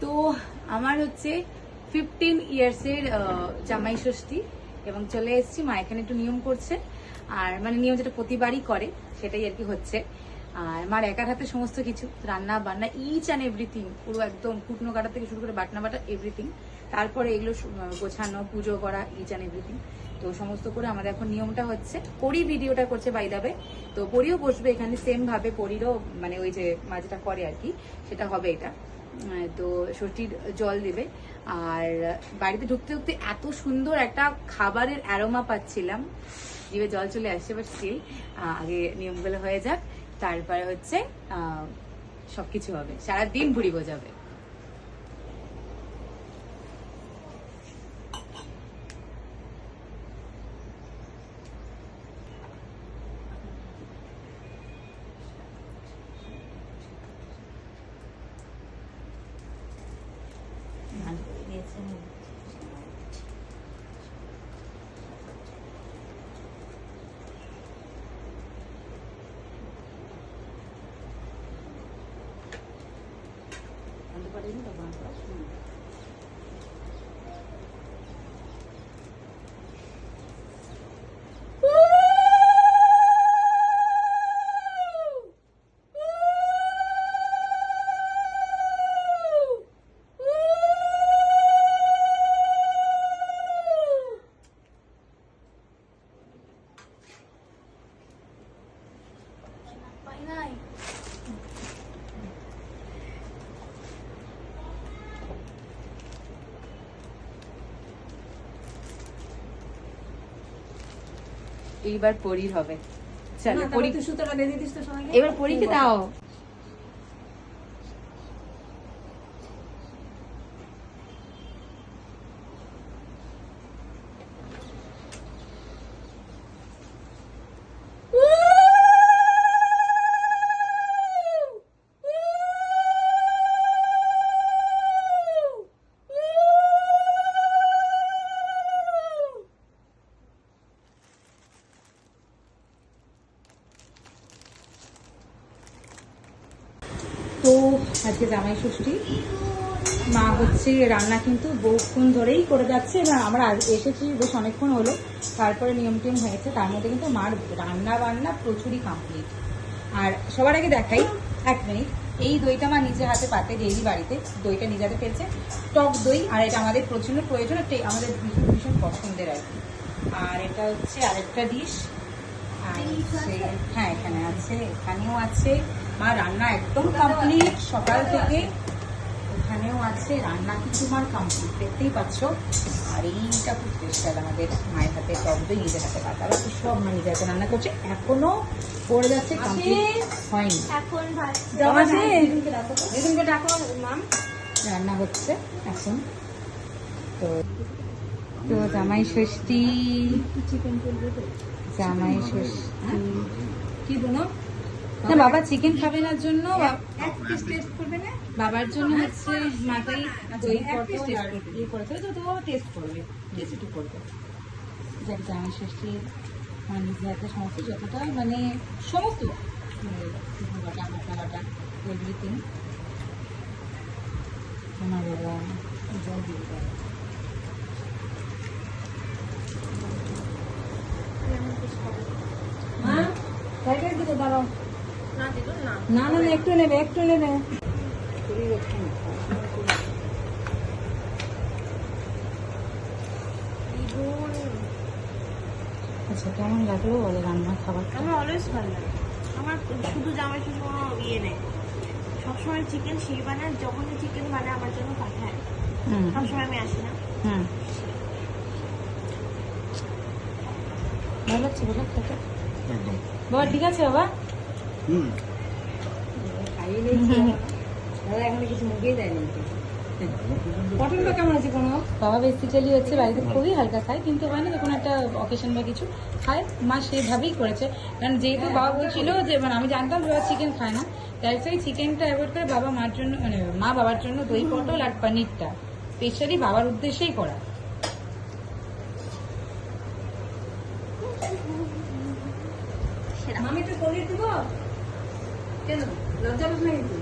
তো আমার হচ্ছে 15 ইয়ার্সের জামাই ষষ্ঠী এবং চলে এসেছি। মা এখানে একটু নিয়ম করছে, আর মানে নিয়ম যেটা প্রতিবারই করে সেটাই আর কি হচ্ছে। আর মার একার হাতে সমস্ত কিছু রান্না বান্না ইচ অ্যান্ড এভরিথিং, পুরো একদম কুটনো কাটা থেকে শুরু করে বাটনা বাটা এভরিথিং, তারপরে এগুলো গোছানো, পুজো করা, ইচ অ্যান্ড এভরিথিং। তো সমস্ত করে আমাদের এখন নিয়মটা হচ্ছে, পরি ভিডিওটা করছে বাই দা ওয়ে। তো পরিও বসবে এখানে সেম ভাবে, পরিরও মানে ওই যে মা যেটা করে আর কি সেটা হবে এটা। তো ষষ্ঠীর জল দেবে। আর বাড়িতে ঢুকতে ঢুকতে এত সুন্দর একটা খাবারের অ্যারোমা পাচ্ছিলাম, জিভে জল চলে আসছে। বাট স্টিল আগে নিয়মগুলো হয়ে যাক, তারপরে হচ্ছে সবকিছু হবে, সারাদিন ভুড়ি বোঝাবে। এইবার পরীর হবে। চলো পরী, সুতোটা বেঁধে দিস তো সবাইকে। এবার পরীকে দাও। তো আজকে জামাই ষষ্ঠী, মা হচ্ছে রান্না কিন্তু বহুক্ষণ ধরেই করে যাচ্ছে, এবং আমরা এসেছি বেশ অনেকক্ষণ হলো, তারপরে নিয়ম টিয়ম হয়েছে, তার মধ্যে কিন্তু মার রান্না বান্না প্রচুরই কমপ্লিট। আর সবার আগে দেখাই, এক মিনিট, এই দইটা মা নিজে হাতে পাতে ডেইলি বাড়িতে, দইটা নিজে হাতে পেয়েছে, টক দই। আর এটা আমাদের প্রচন্ড প্রয়োজন, আমাদের ভীষণ ভীষণ পছন্দের আর কি। আর এটা হচ্ছে আরেকটা ডিশ, হ্যাঁ এখানে আছে, এখানেও আছে। মা রান্না একদম কমপ্লিট সকাল থেকে, ওখানেও আছে রান্না কিন্তু মার কমপ্লিট, দেখতেই পাচ্ছ। আর এইটা খুব স্পেশাল, আমাদের মায়ের হাতে টক দই নিজের হাতে পাতা, বাকি সব মা নিজের হাতে রান্না করছে, এখনো পড়ে যাচ্ছে, কমপ্লিট হয়নি। রান্না হচ্ছে এখন। তো তো জামাই ষষ্ঠী, জামাই ষষ্ঠী কি বলো না, বাবা চিকেন খাবে না জন্য বাবার জন্য হচ্ছে মাথায় দই পটল আর ইয়ে করেছে, তো বাবা টেস্ট করবে, টেস্ট একটু করবে। যাক জামাই ষষ্ঠী নিজের হাতে সমস্ত, যতটা মানে সমস্ত বাটা মশলা বাটা এভরিথিং আমার বাবা জল দিয়ে দেয়। দাঁড়াও, না না একটু নেবে, একটু নেবে। আচ্ছা কেমন লাগলো বলে রান্না খাবার? আমার অলওয়েজ ভালো লাগে, আমার শুধু জামাই ষষ্ঠী কোনো ইয়ে নেই, সবসময় চিকেন সেই বানায়, যখনই চিকেন বানায় আমার জন্য পাঠায়, সবসময় আমি আসি না। ভালো লাগছে বলো খেতে? বাবা ঠিক আছে বাবা? খাইয়ে নিয়েছি দাদা, এখন কিছু মুখেই দেয়নি। পটলটা কেমন আছে কোনো? বাবা বেসিক্যালি হচ্ছে বাড়িতে খুবই হালকা খায়, কিন্তু হয় না যখন একটা অকেশন বা কিছু খায়, মা সেভাবেই করেছে। কারণ যেহেতু বাবা বলছিল যে, মানে আমি জানতাম বাবা চিকেন খায় না, তাই সেই চিকেনটা অ্যাভয়েড করে বাবা মার জন্য, মানে মা বাবার জন্য দই পটল আর পনিরটা স্পেশালি বাবার উদ্দেশ্যেই করা। আমি একটু পনির দেবো, কেন লজ্জা পাস না কিন্তু?